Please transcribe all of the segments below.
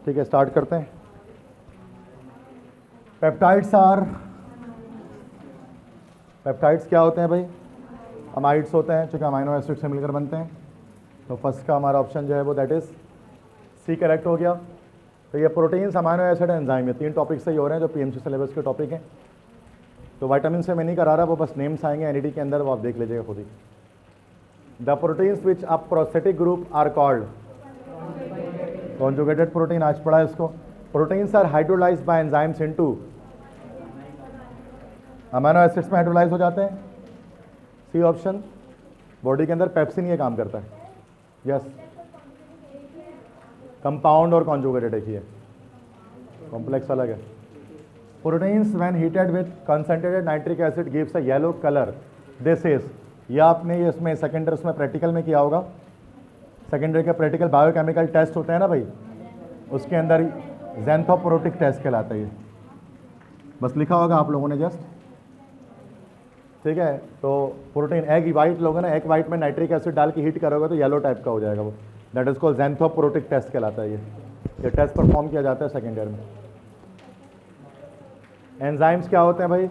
ठीक है, स्टार्ट करते हैं। पेप्टाइड्स क्या होते हैं भाई? अमाइड्स होते हैं, चूँकि अमाइनो एसिड से मिलकर बनते हैं। तो फर्स्ट का हमारा ऑप्शन जो है वो दैट इज़ सी करेक्ट हो गया। तो ये प्रोटीन्स, अमाइनो एसिड, एंजाइम, ये 3 टॉपिक से ही हो रहे हैं जो पीएमसी सिलेबस के टॉपिक हैं। तो विटामिन से मैं नहीं करा रहा, वो बस नेम्स आएंगे एनईडी के अंदर, वो आप देख लीजिएगा खुद ही। The proteins which a prosthetic group are called conjugated protein, आज पढ़ा है इसको। Proteins are hydrolysed by enzymes into, amino acids में हाइड्रोलाइज हो जाते हैं। C option. बॉडी के अंदर पेप्सिन ये काम करता है। यस, कंपाउंड और कॉन्जुगेटेड एक ही है, कॉम्प्लेक्स अलग है। Proteins when heated with concentrated nitric acid gives a yellow colour, this is, या आपने ये इसमें सेकेंडरी उसमें प्रैक्टिकल में किया होगा। सेकेंडरी का प्रैक्टिकल बायोकेमिकल टेस्ट होते हैं ना भाई, उसके अंदर ज़ैंथोप्रोटिक टेस्ट कहलाता है ये, बस लिखा होगा आप लोगों ने जस्ट। ठीक है, तो प्रोटीन एग वाइट लोगे ना, एग वाइट में नाइट्रिक एसिड डाल के हीट करोगे तो येलो टाइप का हो जाएगा वो, दैट इज कॉल्ड ज़ैंथोप्रोटिक टेस्ट कहलाता है ये टेस्ट परफॉर्म किया जाता है सेकेंड ईयर में। एंजाइम्स क्या होते हैं भाई?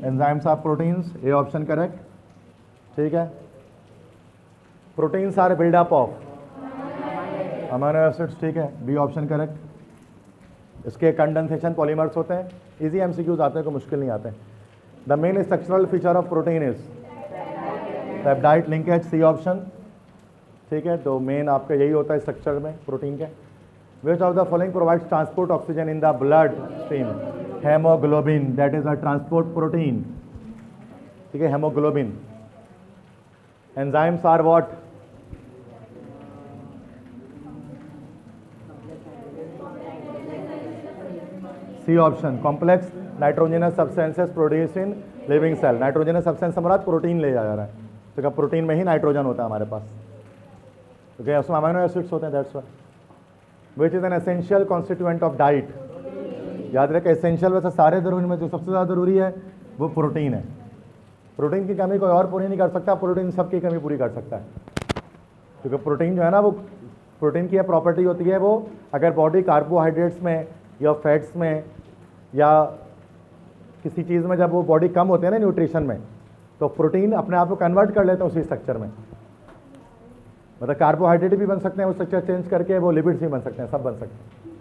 Enzymes are proteins, A option correct. ठीक है, proteins are buildup of amino acids, ठीक है, बी ऑप्शन करेक्ट। इसके कंडेंसेशन पॉलीमर्स होते हैं, इजी एमसीक्यूज आते हैं, कोई मुश्किल नहीं आते हैं। The main structural feature of protein is peptide linkage, C option. ठीक है, तो मेन आपका यही होता है स्ट्रक्चर में प्रोटीन के। Which of the following provides transport oxygen in the blood stream? Haemoglobin, that is a transport protein. ठीक है, haemoglobin. Enzymes are what? C option, complex nitrogenous substances produce in living cell. Nitrogenous substance हमारा protein ले जा रहा है, तो क्या protein में ही नाइट्रोजन होता है हमारे पास, तो क्या उसमें अमीनो एसिड्स होते हैं, that's why. Which is an essential constituent of diet? याद रखें, एसेंशियल वैसे सारे जरूरी में जो सबसे ज़्यादा ज़रूरी है वो प्रोटीन है। प्रोटीन की कमी कोई और पूरी नहीं कर सकता, प्रोटीन सबकी कमी पूरी कर सकता है। क्योंकि प्रोटीन जो है ना, वो प्रोटीन की यह प्रॉपर्टी होती है, वो अगर बॉडी कार्बोहाइड्रेट्स में या फैट्स में या किसी चीज़ में जब वो बॉडी कम होती है ना न्यूट्रिशन में, तो प्रोटीन अपने आप को कन्वर्ट कर लेते हैं उसी स्ट्रक्चर में। मतलब कार्बोहाइड्रेट भी बन सकते हैं वो स्ट्रक्चर चेंज करके, वो लिपिड्स भी बन सकते हैं, सब बन सकते हैं।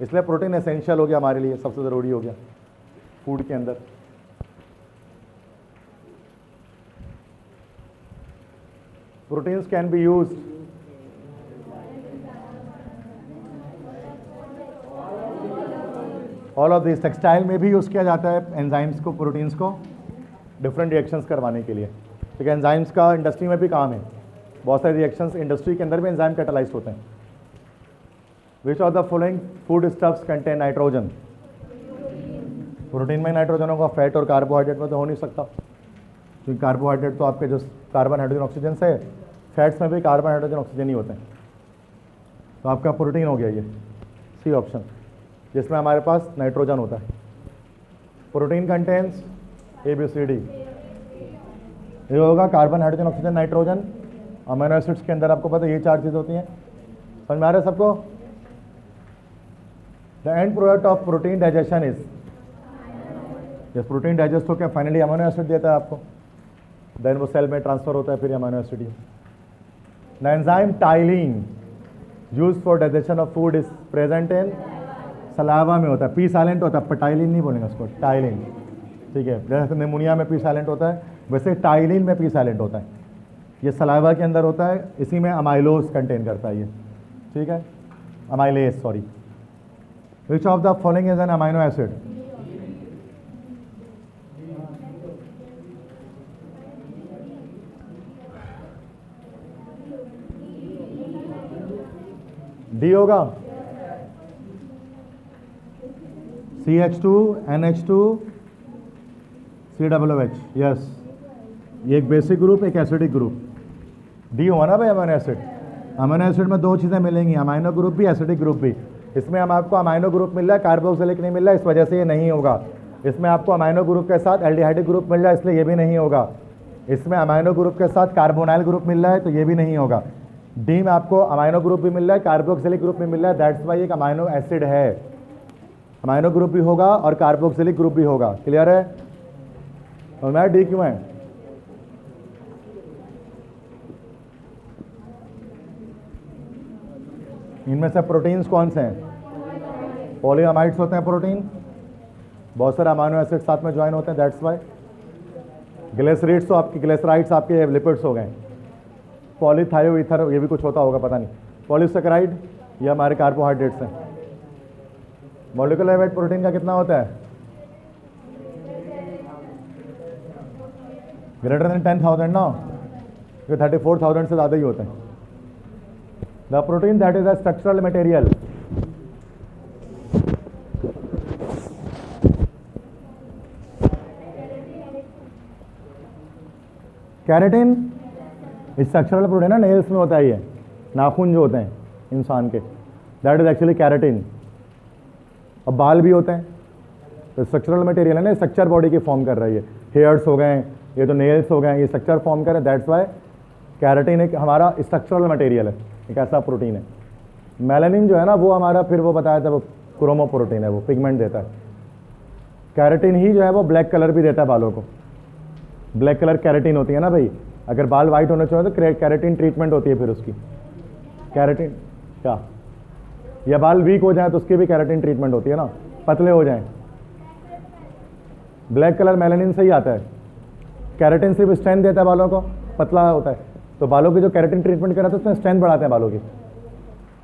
इसलिए प्रोटीन एसेंशियल हो गया हमारे लिए, सबसे ज़रूरी हो गया फूड के अंदर। Proteins can be used all of this, textile में भी यूज़ किया जाता है एंजाइम्स को, प्रोटीन्स को डिफरेंट रिएक्शंस करवाने के लिए। ठीक है, एंजाइम्स का इंडस्ट्री में भी काम है, बहुत सारे रिएक्शंस इंडस्ट्री के अंदर भी एंजाइम कैटालाइज होते हैं। विच of the following food stuffs contain nitrogen? Protein में नाइट्रोजन होगा, फैट और कार्बोहाइड्रेट में तो हो नहीं सकता, क्योंकि कार्बोहाइड्रेट तो आपके जो कार्बन हाइड्रोजन ऑक्सीजन से, फैट्स में भी कार्बन हाइड्रोजन ऑक्सीजन ही होते हैं। तो आपका प्रोटीन हो गया ये, सी ऑप्शन, जिसमें हमारे पास नाइट्रोजन होता है। प्रोटीन कंटेन्स ABCD, ये होगा carbon hydrogen oxygen nitrogen. Amino acids के अंदर आपको पता है ये 4 चीज़ होती हैं, समझ में आ रहा है सबको? The end product of protein digestion is, जब प्रोटीन डाइजेस्ट होकर फाइनली अमीनो एसिड देता है आपको, देन वो सेल में ट्रांसफर होता है, फिर amino acid. The enzyme ptyalin use for digestion of food is present in saliva में होता है, पी साइलेंट होता है, पटाइलिन नहीं बोलेंगे उसको, टाइलिन। ठीक है, जैसे निमोनिया में पी साइलेंट होता है, वैसे टाइलिन में पी साइलेंट होता है। ये सलाइवा के अंदर होता है, इसी में अमाइलोज कंटेन करता है ये। ठीक है, amylase, sorry. Which of the following is an amino acid? D होगा, CH2 NH2 COOH, यस, ये एक बेसिक ग्रुप, एक एसिडिक ग्रुप। डी हुआ ना भाई अमीनो एसिड। अमीनो एसिड में 2 चीज़ें मिलेंगी, अमाइनो ग्रुप भी, एसिडिक ग्रुप भी। इसमें हम आपको अमाइनो ग्रुप मिल रहा है, कार्बोक्सिलिक नहीं मिल रहा है, इस वजह से ये नहीं होगा। इसमें आपको अमाइनो ग्रुप के साथ एल्डिहाइडिक ग्रुप मिल रहा है, इसलिए ये भी नहीं होगा। इसमें अमाइनो ग्रुप के साथ कार्बोनाइल ग्रुप मिल रहा है, तो ये भी नहीं होगा। डी में आपको अमाइनो ग्रुप भी मिल रहा है, कार्बोक्सिलिक ग्रुप भी मिल रहा है, दैट्स वाई एक अमाइनो एसिड है। अमाइनो ग्रुप भी होगा और कार्बोक्सिलिक ग्रुप भी होगा। क्लियर है? और मैं डी क्यों है? इनमें से प्रोटीन्स कौन से हैं? पॉलीअमाइड्स होते हैं प्रोटीन, बहुत सारे अमाइनो एसिड साथ में ज्वाइन होते हैं, दैट्स वाई। ग्लिसरीड्स तो आपके, ग्लिसराइड्स आपके लिपिड्स हो गए। पॉलीथायो ईथर ये भी कुछ होता होगा, पता नहीं। पॉलीसेकेराइड ये हमारे कार्बोहाइड्रेट्स हैं। मॉलिक्यूलर वेट प्रोटीन का कितना होता है? ग्रेटर देन 10,000 ना, ये 34,000 से ज़्यादा ही होते हैं। The protein that is a structural material keratin structural protein ना, नेल्स में होता है ये, नाखून जो होते हैं इंसान के, दैट इज एक्चुअली कैरेटिन। अब बाल भी होते हैं, तो स्ट्रक्चरल मटेरियल है ना, स्ट्रक्चर बॉडी की फॉर्म कर रही है। हेयर्स हो गए, ये तो नेल्स हो गए, ये स्ट्रक्चर फॉर्म कर रहे हैं, दैट्स वाई कैरेटिन एक हमारा स्ट्रक्चरल मटेरियल है, एक ऐसा प्रोटीन है। मेलानिन जो है ना, वो हमारा, फिर वो बताया था, वो क्रोमोप्रोटीन है, वो पिगमेंट देता है। कैरेटिन ही जो है वो ब्लैक कलर भी देता है बालों को, ब्लैक कलर कैरेटिन होती है ना भाई। अगर बाल वाइट होने चाहिए तो कैरेटिन ट्रीटमेंट होती है फिर उसकी। कैरेटिन क्या, या बाल वीक हो जाए तो उसकी भी कैरेटिन ट्रीटमेंट होती है ना, पतले हो जाएं। ब्लैक कलर मेलानिन से ही आता है। कैरेटिन सिर्फ स्ट्रेंथ देता है बालों को, पतला होता है, तो बालों की जो कैरेटिन ट्रीटमेंट कराते हैं उसमें स्ट्रेंथ बढ़ाते हैं बालों की।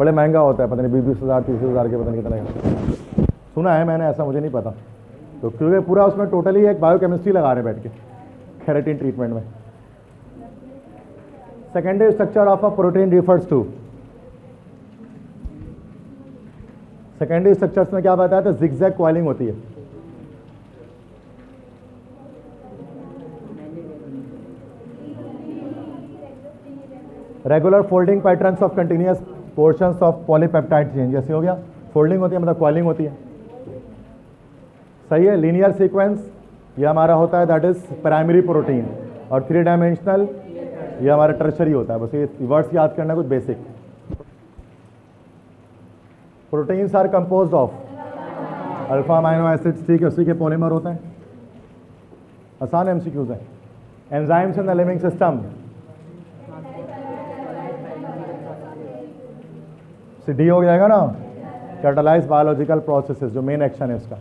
बड़े महंगा होता है, पता नहीं 20,000 30,000 के, पता नहीं कितना सुना है मैंने, ऐसा मुझे नहीं पता। तो क्योंकि पूरा उसमें टोटली एक बायोकेमिस्ट्री लगा रहे बैठ के कैरेटिन ट्रीटमेंट में। Secondary structure of a protein refers to, secondary structures में क्या बताया था? जिगजैग कॉइलिंग होती है। Regular folding patterns of continuous portions of polypeptide chain, जैसे हो गया फोल्डिंग होती है, मतलब कॉइलिंग होती है। सही है। लीनियर सीक्वेंस ये हमारा होता है, दैट इज प्राइमरी प्रोटीन। और 3 डायमेंशनल ये हमारा टर्शरी होता है। बस ये वर्ड्स याद करना कुछ basic. Proteins are composed of alpha amino acids, ठीक है, उसी के पॉलीमर होते हैं। आसान एमसीक्यूज है। Enzymes in the living system, D हो जाएगा ना, कैटालाइज बायोलॉजिकल प्रोसेसेस, जो मेन एक्शन है इसका।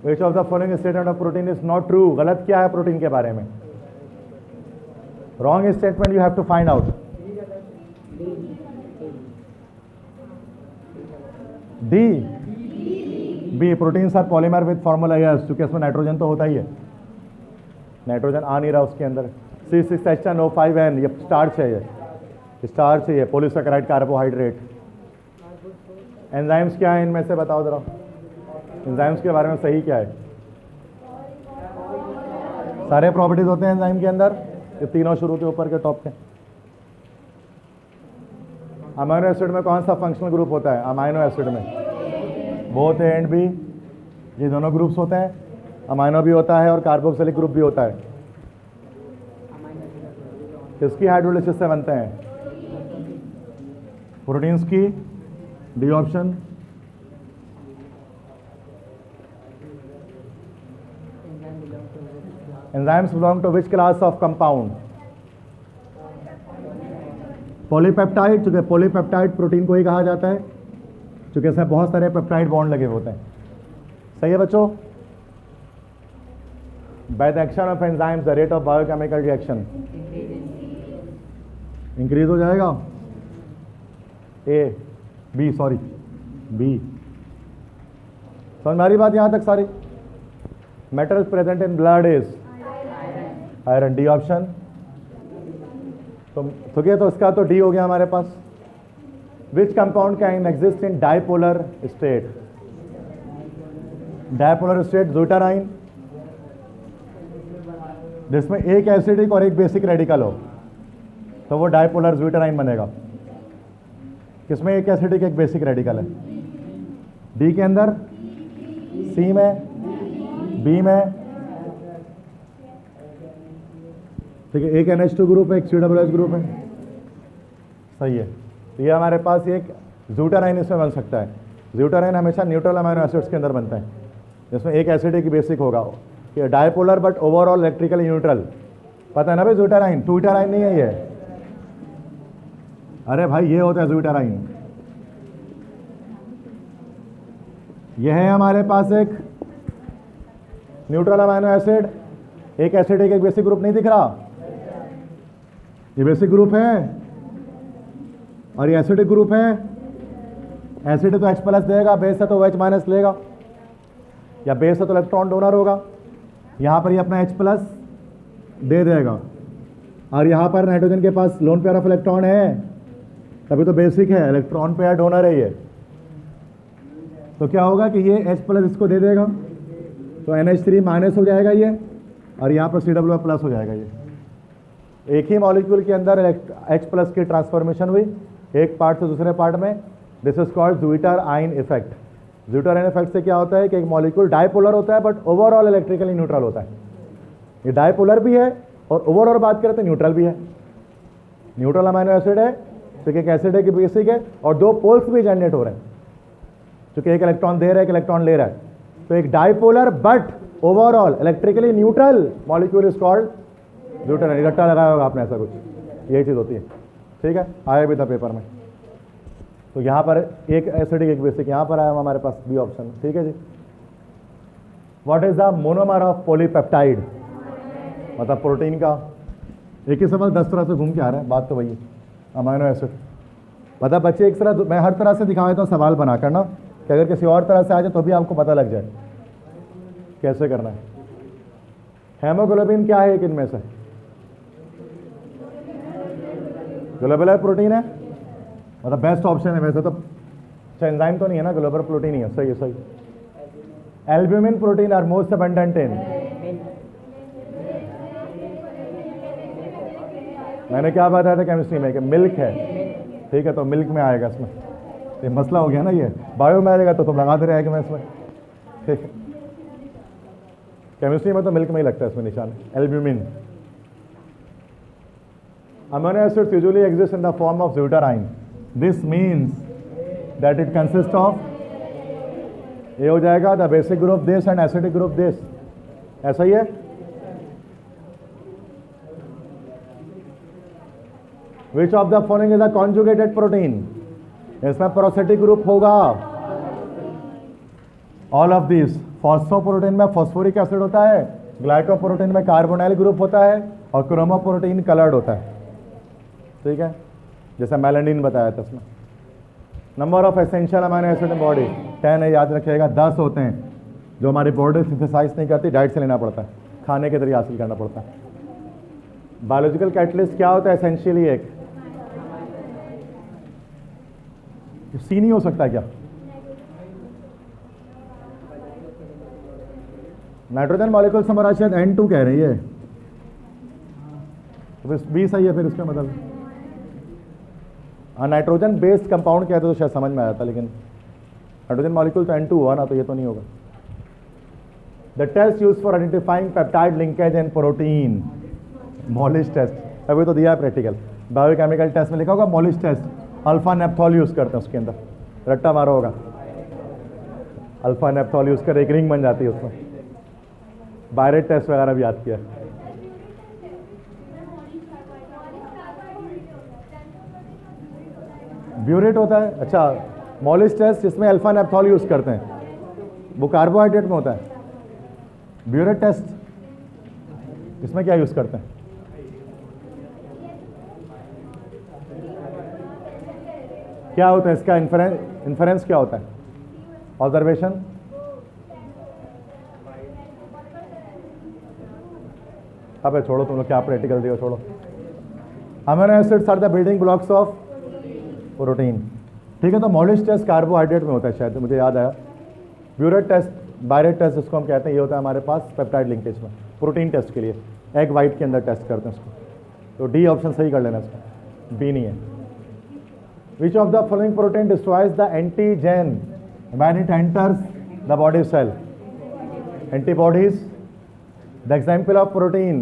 Which of the following statement of protein is not true, गलत क्या है प्रोटीन के बारे में? Wrong statement you have to find out. D, B, proteins are polymer with formula yes, क्योंकि इसमें नाइट्रोजन तो होता ही है, नाइट्रोजन आ नहीं रहा उसके अंदर। C6H10O5N ये स्टार्च है, ये स्टार्च है, पॉलीसेकेराइड कार्बोहाइड्रेट। एंजाइम्स क्या है इनमें से बताओ जरा, एंजाइम्स के बारे में सही क्या है? सारे प्रॉपर्टीज होते हैं एंजाइम के अंदर, ये तीनों शुरू के ऊपर के टॉप के। अमाइनो एसिड में कौन सा फंक्शनल ग्रुप होता है? अमाइनो एसिड में बोथ ए एंड बी, ये दोनों ग्रुप्स होते हैं। अमाइनो भी होता है और कार्बोक्सिलिक ग्रुप भी होता है। किसकी हाइड्रोलिसिस से बनते हैं? प्रोटीन्स की, D option. Enzymes belong to which class of compound? Polypeptide, चूंकि पॉलीपेप्टाइड प्रोटीन को ही कहा जाता है, चूंकि इसमें बहुत सारे पेप्टाइड बॉन्ड लगे होते हैं। सही है बच्चों। By the action of enzymes the rate of biochemical reaction increase हो जाएगा। बी, समझ में आ रही बात यहां तक सारी? Metal present in blood is iron, D option. तो क्या, तो इसका तो डी हो गया हमारे पास। Which compound can exist in dipolar state? Dipolar state zwitterion, जिसमें एक एसिडिक और एक बेसिक रेडिकल हो, तो वो डाइपोलर ज़्यूटाराइन बनेगा। किसमें एक एसिडिक एक बेसिक रेडिकल है? डी के अंदर, सी में, बी में, ठीक है। एक NH2 ग्रुप है, एक COOH ग्रुप है। सही है। तो ये हमारे पास एक ज़्यूटाराइन इसमें बन सकता है। ज़्यूटाराइन हमेशा न्यूट्रल अमाइनो एसिड्स के अंदर बनता है, जिसमें एक एसिड एक बेसिक होगा, ये dipolar but overall electrically neutral. पता है ना भाई ज़्यूटाराइन, ट्यूटाराइन नहीं है ये। अरे भाई ये होता है ज़्यूटाराइन। यह है हमारे पास एक न्यूट्रल अमाइनो एसिड, एक एसिड एक बेसिक ग्रुप, नहीं दिख रहा? ये बेसिक ग्रुप है और ये एसिडिक ग्रुप है। एसिड है तो H प्लस देगा, बेस है तो OH माइनस लेगा, या बेस है तो इलेक्ट्रॉन डोनर होगा। यहाँ पर ये अपना H प्लस दे देगा, और यहाँ पर नाइट्रोजन के पास लोन पेयर ऑफ इलेक्ट्रॉन है, तभी तो बेसिक है, इलेक्ट्रॉन पेयर डोनर है ये। तो क्या होगा कि ये H प्लस इसको दे देगा, तो NH3 माइनस हो जाएगा ये, और यहाँ पर COO प्लस हो जाएगा ये। एक ही मॉलिक्यूल के अंदर H प्लस की ट्रांसफॉर्मेशन हुई एक पार्ट से दूसरे पार्ट में। This is called zwitterion effect. Zwitterion effect से क्या होता है कि एक मॉलिक्यूल डायपोलर होता है बट ओवरऑल इलेक्ट्रिकली न्यूट्रल होता है। ये डायपोलर भी है और ओवरऑल बात करें तो न्यूट्रल भी है। न्यूट्रल अमाइनो एसिड है, तो एक एसिड है कि बेसिक है, और दो पोल्स भी जनरेट हो रहे हैं, क्योंकि एक इलेक्ट्रॉन दे रहा है एक इलेक्ट्रॉन ले रहा है। तो एक dipolar but overall electrically neutral molecule is called zwitterion. रट्टा लगाया होगा आपने ऐसा कुछ, यही चीज़ होती है। ठीक है, आया भी था पेपर में। तो यहाँ पर एक एसिडिक एक बेसिक, यहाँ पर आया हमारे पास बी ऑप्शन। ठीक है जी। What is the monomer of polypeptide, मतलब प्रोटीन का। एक ही सवाल 10 तरह से घूम के आ रहा है, बात तो वही है, अमाइनो एसिड। मतलब बच्चे एक तरह, मैं हर तरह से दिखा देता हूँ सवाल बनाकर ना, कि अगर किसी और तरह से आ जाए तो भी आपको पता लग जाए कैसे करना है। हेमोग्लोबिन क्या है एक इनमें से? ग्लोबुलर प्रोटीन है, मतलब बेस्ट ऑप्शन है वैसे तो। एंजाइम तो नहीं है ना, ग्लोबुलर प्रोटीन ही है। सही है, सही। Albumin protein are most abundant in, मैंने क्या बताया था केमिस्ट्री में कि मिल्क है। ठीक है, तो मिल्क में आएगा इसमें। ये मसला हो गया ना, ये बायो में आएगा तो तुम लगा दे रहे कि मैं इसमें। ठीक है, केमिस्ट्री में तो मिल्क में ही लगता है इसमें निशान, albumin. Amino acids usually exist in the form of ज़्यूटाराइन. This means that it consists of, ये हो जाएगा the basic group this and acidic group this, ऐसा ही है। Which of the following is a conjugated protein? इसमें prosthetic group होगा। All of these, फॉस्फोप्रोटीन में phosphoric acid होता है, ग्लाइकोप्रोटीन में कार्बोनाइल ग्रुप होता है, और क्रोमोप्रोटीन कलर्ड होता है। ठीक है, जैसा मेलानिन बताया था उसमें। Number of essential amino acid in body 10 है, याद रखिएगा। 10 होते हैं जो हमारी बॉडी सिंथेसाइज नहीं करती, डाइट से लेना पड़ता है, खाने के जरिए हासिल करना पड़ता है। बायोलॉजिकल कैटलिस्ट क्या होता है एसेंशियली? एक सी नहीं हो सकता क्या? नाइट्रोजन मॉलिक्यूल समरा शायद N2 कह रही है, तो बस बी सही है फिर इसका मतलब। हाँ, नाइट्रोजन बेस्ड कंपाउंड कहते तो शायद समझ में आया था, लेकिन नाइट्रोजन मॉलिक्यूल तो N2 हुआ ना, तो ये तो नहीं होगा। The test use for identifying peptide linkage in protein, Molisch test. अभी तो दिया है प्रैक्टिकल, बायोकेमिकल टेस्ट में लिखा होगा Molisch test. Alpha naphthol use करते हैं उसके अंदर, रट्टा मारा होगा, अल्फा नेप्थॉल यूज कर एक रिंग बन जाती है उसमें। बायरेट टेस्ट वगैरह भी याद किया। ब्यूरेट होता है, अच्छा मॉलिस टेस्ट जिसमें अल्फा नेप्थॉल यूज करते हैं, वो कार्बोहाइड्रेट में होता है। ब्यूरेट टेस्ट इसमें क्या यूज करते हैं? क्या होता है इसका इन्फरेंस क्या होता है? ऑब्जर्वेशन। अबे छोड़ो तुम लोग, क्या प्रैक्टिकल दियो, छोड़ो। Amino acids are the building blocks of protein. ठीक है, तो मॉलिस टेस्ट कार्बोहाइड्रेट में होता है शायद, मुझे याद आया। ब्यूरेट टेस्ट, बायरेट टेस्ट इसको हम कहते हैं, ये होता है हमारे पास पेप्टाइड लिंकेज में, प्रोटीन टेस्ट के लिए एग वाइट के अंदर टेस्ट करते हैं उसको। तो डी ऑप्शन सही कर लेना इसका, बी नहीं है। Which of the following protein destroys the antigen when it enters the body cell? Antibodies. The example of protein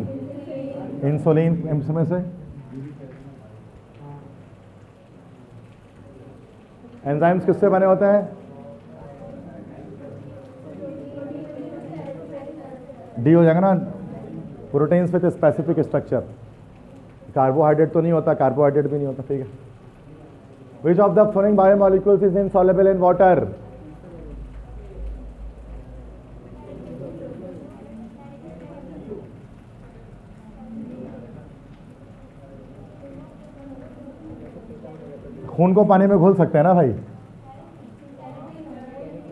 insulin, इसमें से एंजाइम्स किससे बने होते हैं? डी हो जाएगा ना, proteins with specific structure. Carbohydrate तो नहीं होता, कार्बोहाइड्रेट भी नहीं होता, ठीक है। Which of the following biomolecules is insoluble in water? खून को पानी में घोल सकते हैं ना भाई?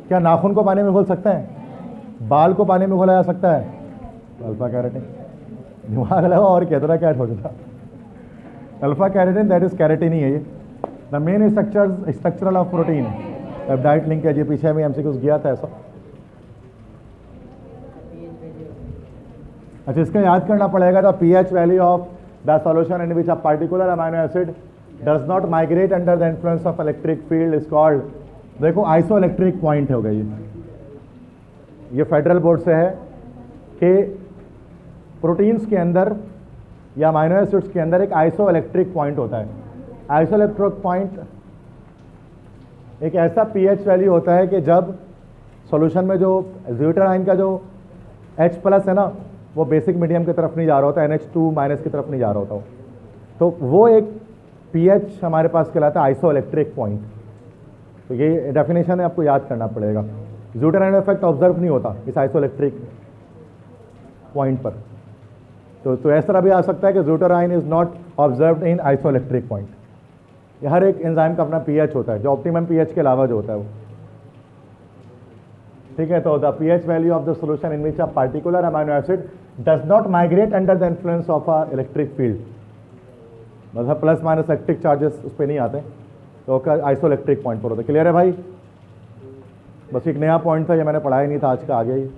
क्या नाखून को पानी में घोल सकते हैं? बाल को पानी में घोला जा सकता है? Alpha keratin. दिमाग लगा और कहता क्या ठोकता। Alpha keratin, that is keratin ही है ये। The main structural of protein, peptide linkage, ये पीछे में एमसीक्यूज गया था ऐसा। अच्छा, इसका याद करना पड़ेगा the pH value of the solution in which a particular amino acid does not migrate under the influence of electric field is called, देखो आइसोइलेक्ट्रिक पॉइंट हो गई। ये फेडरल बोर्ड से है कि प्रोटीन्स के अंदर या अमाइनो एसिड्स के अंदर एक आइसोइलेक्ट्रिक पॉइंट होता है। आइसोइलेक्ट्रिक पॉइंट एक ऐसा पीएच वैल्यू होता है कि जब सॉल्यूशन में जो ज़्यूटराइन का जो H+ है ना, वो बेसिक मीडियम की तरफ नहीं जा रहा होता, NH2- की तरफ नहीं जा रहा होता, तो वो एक पीएच हमारे पास कहलाता है आइसोइलेक्ट्रिक पॉइंट। तो ये डेफिनेशन है, आपको याद करना पड़ेगा। ज़्यूटराइन इफेक्ट ऑब्जर्व नहीं होता इस आइसोइलेक्ट्रिक पॉइंट पर। तो इस तरह भी आ सकता है कि zwitterion is not observed in isoelectric point. ये हर एक एंजाइम का अपना पीएच होता है, जो ऑप्टिमम पीएच के अलावा जो होता है वो, ठीक है। तो the pH value of the solution in which a particular amino acid does not migrate under the influence of a electric field, मतलब प्लस माइनस इलेक्ट्रिक चार्जेस उस पर नहीं आते, तो आइसोइलेक्ट्रिक पॉइंट पर होता है। क्लियर है भाई? बस एक नया पॉइंट था, ये मैंने पढ़ाया नहीं था आज का, आगे ही।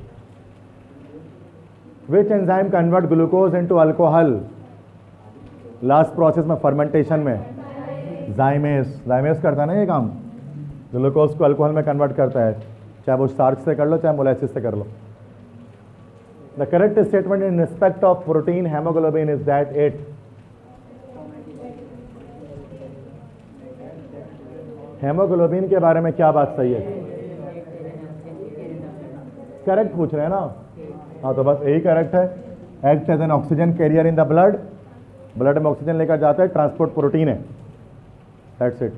Which enzyme convert glucose into alcohol? Last process में, फर्मेंटेशन में, जाइमेस करता है ना ये काम, ग्लूकोज को अल्कोहल में कन्वर्ट करता है, चाहे वो स्टार्च से कर लो चाहे मोलेसिस से कर लो। The correct statement in respect of protein haemoglobin is that it, haemoglobin के बारे में क्या बात सही है? करेक्ट पूछ रहे हैं ना? हाँ, तो बस यही करेक्ट है। Act as an oxygen carrier in the blood, blood में ऑक्सीजन लेकर जाता है, ट्रांसपोर्ट प्रोटीन है, दैट्स इट।